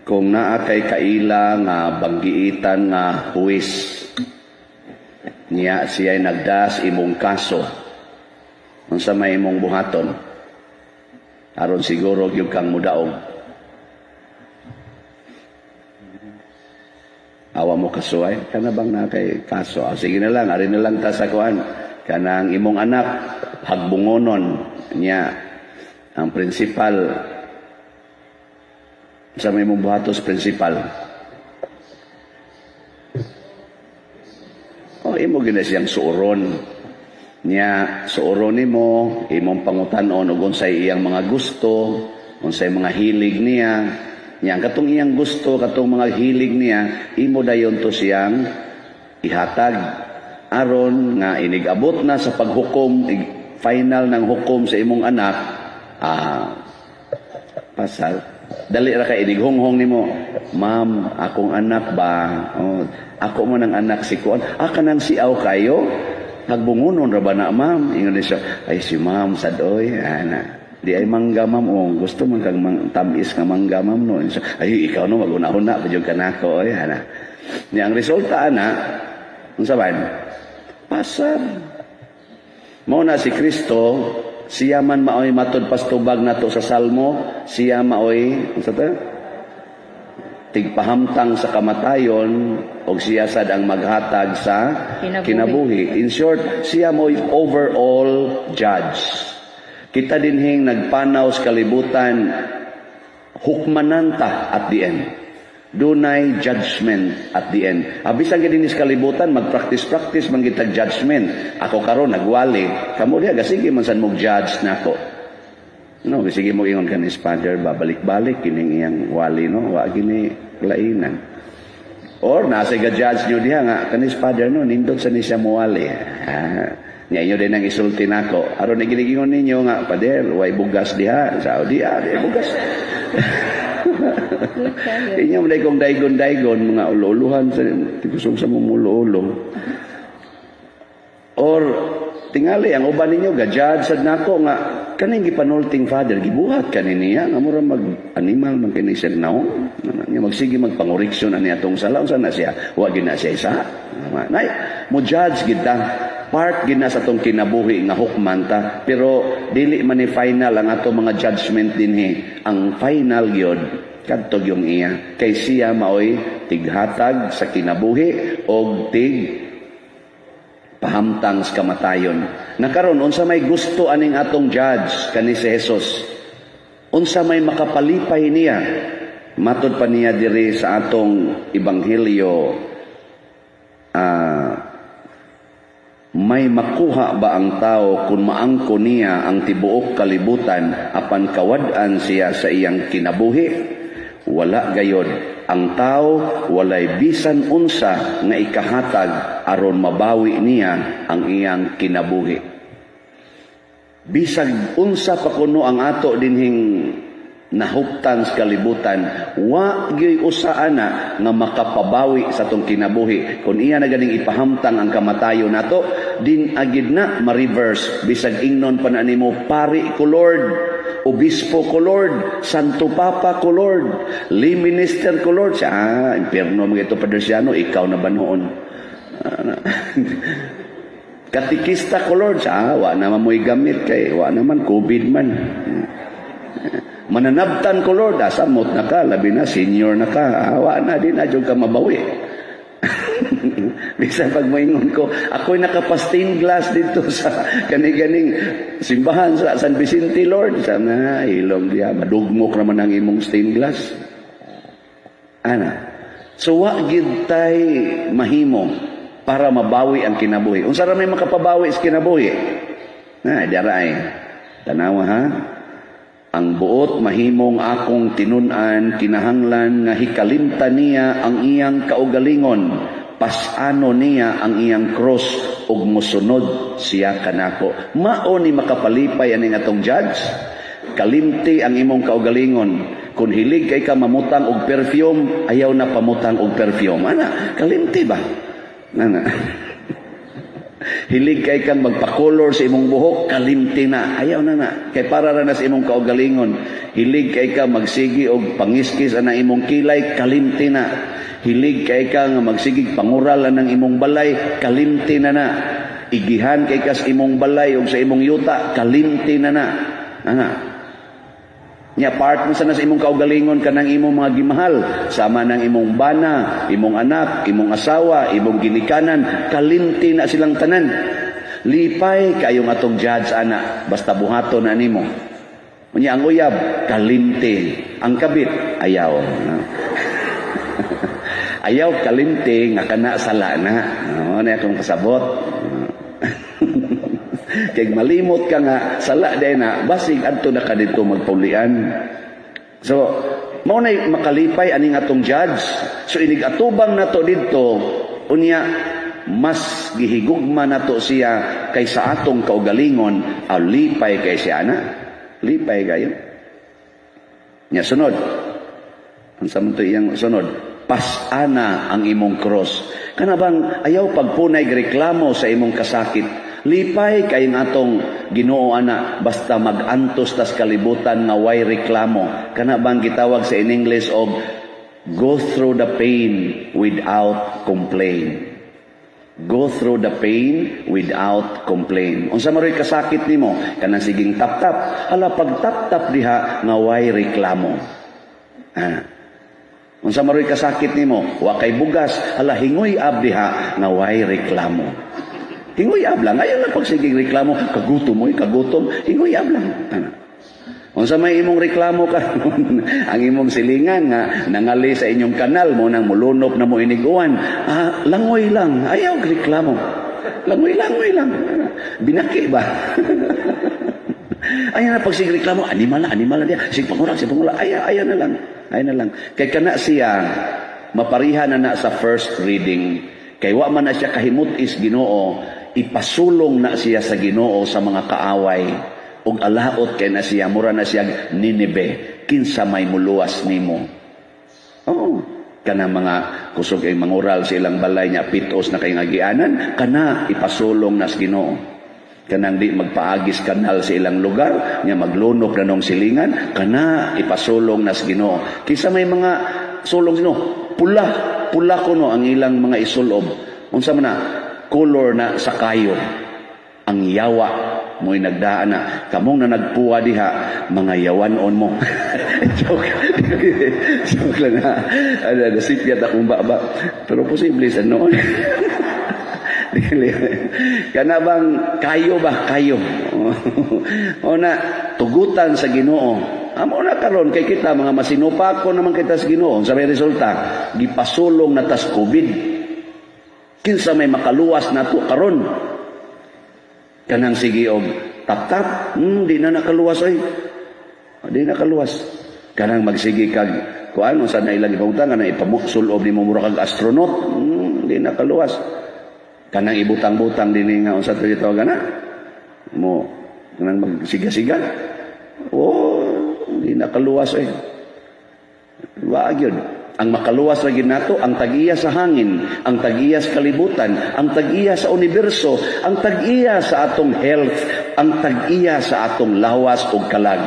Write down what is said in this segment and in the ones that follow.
kung naa kay kaila nga banggiitan nga huwis niya siya'y nagdas imong kaso unsa may imong buhaton aron siguro gyud kang mudaog awa mo kasuway kana bang na kay kaso sige na lang ari na lang ta sa kuan kanang imong anak hagbungonon niya ang principal sa may mong buhatos principal. O, imo gina siyang suoron. Niya, suoron mo, imong pangutanon, o unsay iyang mga gusto, unsay mga hilig niya. Niya, katong iyang gusto, katong mga hilig niya, imo dayon to siyang ihatag. Aron nga inigabot na sa paghukom, final ng hukom sa imong anak, pasal. Dali ra kay inighonghong nimo, ma'am, akong anak ba? Oh, ako mo ng anak si kuan. Kanang siaw kayo? Hagbungonon ra ba na, ma'am? Ingon siya, ay si ma'am sadoy, ana. Di ay mangga, ma'am. Oh, gusto man kang tamis nga mangga, ma'am no. Ay ikaw no magunahuna pa jud kanako, ay ana. Ni ang resulta ana, unsa man? Pasar. Mao na si Kristo. Siya man maoy matod pastubag nato sa Salmo, siya maoy unsa ta? Tigpahamtang sa kamatayon og siya sad ang maghatag sa kinabuhi. In short, siya mo'y overall judge. Kita dinhing nagpanaw sa kalibutan, hukmananta at the end. Dunay judgment at the end. Bisan gid dinis kalibutan mag-practice man gitag judgment. Ako karon nagwali, kamo diha gasige man sad mo judge nako. No, sige mo ingon kanis father babalik-balik kining iyang wali no, wa gini lainan. Or nasa ga-judge nyo diha nga kanis father no nindot sa ni siya muwali. Nya inyo din ang isulti nako. Aron gigingon ninyo nga pader way bugas diha, Saudi di bugas. Inyo mo kong daygon-daygon mga ulo-uluhan sa tigusong sa mumulo-ulo. Or tingali ang uban ninyo ga-judge sad nako nga kaning gipanulting father gibuhat kaniniya nga mura mag-animal man kini siya naon nga magsige magpangoriksyon ani atong sala unsa na siya wa gid na siya isa nay mo judge gid ta part gid na sa tong kinabuhi nga hukman ta pero dili man ni final ang ato mga judgment dinhi ang final gyud kadto yung iya kay siya maoy tighatag sa kinabuhi og tig pahamtang sa kamatayon. Nakaron unsa may gusto aning atong judge kani si Jesus. Unsa may makapalipay niya. Matud pa niya diri sa atong ebanghelyo may makuha ba ang tao kung maangko niya ang tibuok kalibutan apan kawad-an siya sa iyang kinabuhi? Wala gayod. Ang tao walay bisan unsa nga ikahatag aron mabawi niya ang iyang kinabuhi. Bisag unsa pa kuno ang ato dinhing nahuptan sa kalibutan, wa gyud usaana nga makapabawi sa tong kinabuhi. Kung iya na ganing ipahamtang ang kamatayon nato, din agid na ma-reverse bisag ingnon pa na nimo pari ko Lord. Obispo ko Lord, Santo Papa ko Lord, lay minister ko Lord. Impierno mga ito Padresiano, ikaw na ba noon? Katikista ko Lord, wa naman mo'y gamit kay, wa naman, COVID man. Mananabtan ko Lord, asamot na ka, labi na, senior na ka, wa na din, adyo ka mabawi. Bisa pag maingon ko, ako'y naka-stained glass dito sa kaniganing simbahan sa San Vicente, Lord. Sana, ilong diya, madugmok naman ang imong stained glass. So, wagid tay mahimo para mabawi ang kinabuhi. Unsa ra may makapabawi sa kinabuhi? Daray. Tanawa ha? Ang buot mahimong akong tinun-an, kinahanglan nga hikalimtan niya ang iyang kaugalingon. Pasano niya ang iyang cross ug mosunod siya kanako. Mao ni makapalipay aning atong judge. Kalimti ang imong kaugalingon. Kung hilig kay ka mamutang og perfume, ayaw na pamutang og perfume. Kalimti ba? Hilig kay kang magpa-color sa imong buhok, kalimti na. Ayaw na na. Kay para ra na sa imong kaugalingon. Hilig kay kang magsigi og pangiskis ana imong kilay, kalimti na. Hilig kay kang magsigig pangural ng imong balay, kalimti na na. Igihan kay kas imong balay o sa imong yuta, kalimti na na. Ana. Nya part mo sana sa imong kaugalingon kanang imong mga gimahal, sama ng imong bana, imong anak, imong asawa, imong ginikanan, kalimti na silang tanan. Lipay kayong atong judge ana, basta buhaton na nimo. Unya ang uyab, kalimti. Ang kabit, ayaw. Ayaw kalimti nga kana sala na. Ano akong kasabot. Kay malimot ka nga sala day na basig adto na ka dito magpulian. So mao nay makalipay aning atong judge. So inig atubang nato didto unya mas gihigugma nato siya kaysa atong kaugalingon, lipay kay siya na. Lipay kayo. Nya sunod. Unsa man to iyang sunod? Pasana ang imong cross. Kana bang ayaw pagpunay reklamo sa imong kasakit. Lipay kay nga atong Ginoo ana basta magantos tas kalibutan nga way reklamo. Kana bang gitawag sa in English og go through the pain without complain. Go through the pain without complain. Unsa maroy kasakit nimo? Kanang siging tap-tap. Hala pag tap-tap diha nga way reklamo. Unsa maroy kasakit nimo? Wa kay bugas. Hala hingoy ab diha nga way reklamo. Hingoy ab lang. Ayaw lang pagsiging reklamo. Kagutom mo, kagutom. Hingoy ab lang. Unsa may imong reklamo karon? Ang imong silingan nga nangali sa inyong kanal mo nang mulunop na mo iniguan. Langoy lang. Ayaw reklamo. Langoy lang. Binaki ba? Ayaw na pagsiging reklamo. Animal na dia. Sige pangura. Ayaw na lang. Kay kana siya maparihan na sa first reading. Kay wa man na siya kahimutis Ginoo, ipasulong na siya sa Ginoo sa mga kaaway ug alaot kay na siya mura na siya Ninibe kinsa may muluwas nimo. Oo, kana mga kusog ay mangural sa ilang balay niya pitos na kay ngagianan kana ipasulong na sa Ginoo. Kanang di magpaagis kanal sa ilang lugar niya maglunok na nung silingan kana ipasulong na sa Ginoo. Kinsa may mga sulong sino pula kuno ang ilang mga isulob. Unsa man na color na sa kayo. Ang yawa mo'y nagdaan na. Kamong na nagpuwa diha, mga yawanon mo. Joke lang ha. Nasipyat akong baba. Pero posible sa noon. Kana bang kayo ba? Kayo. O na, tugutan sa Ginoo. Amo na karon kay kita mga masinupako naman kita sa Ginoo. Sa may resulta, gipasulong na tas COVID. Kinsa may makaluwas na to karon. Kanang sige og tap-tap, di na nakaluwas oy. Di na nakaluwas. Kanang magsige kag kuan sa na ilang ibutang kana ipamusulob nimo mura kag astronaut, di na nakaluwas. Kanang ibutang-butang dinhi nga unsa to dito gana. Mo kanang magsiga-siga. Di nakaluwas oy. Wa gyud. Ang makaluwas ra gid nato ang tag-iya sa hangin, ang tag-iya sa kalibutan, ang tag-iya sa universo, ang tag-iya sa atong health, ang tag-iya sa atong lawas ug kalag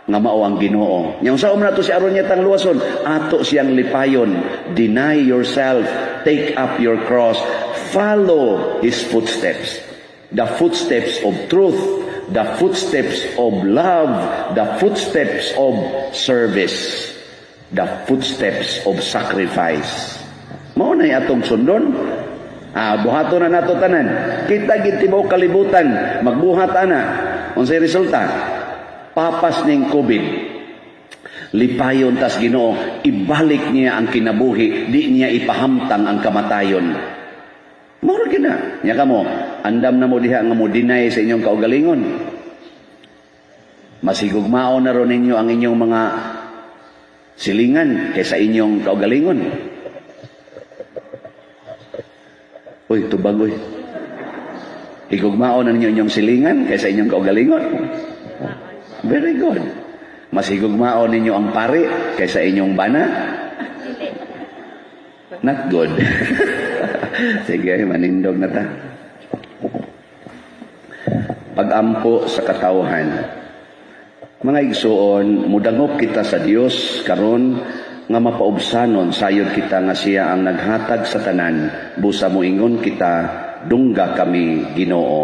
nga mao ang Ginoo. Nya unsa man nato si aron niya tang luwason? Ato siyang lipayon. Deny yourself, take up your cross, follow his footsteps. The footsteps of truth, the footsteps of love, the footsteps of service, the footsteps of sacrifice. Mao na atong sundon. Buhaton na nato tanan. Kita gid tibaw kalibutan, magbuhat ana. Unsay resulta? Papas ning COVID. Lipayon tas Ginoo, ibalik niya ang kinabuhi, di niya ipahamtang ang kamatayon. Mao gid na. Nya kamo, andam na mo diha nga mo deny sa inyong kaugalingon. Masigugmao na ron ninyo ang inyong mga silingan kaysa inyong kaugalingon. Uy, tubag uy. Higugmao na ninyo inyong silingan kaysa inyong kaugalingon. Very good. Mas higugmao ninyo ang pari kaysa inyong bana. Not good. Sige, manindog na ta. pagampo sa katawhan. Mga igsuon, mudangop kita sa Dios karon nga mapaubsanon sayod kita nga siya ang naghatag sa tanan, busa moingon kita, dungga kami Ginoo.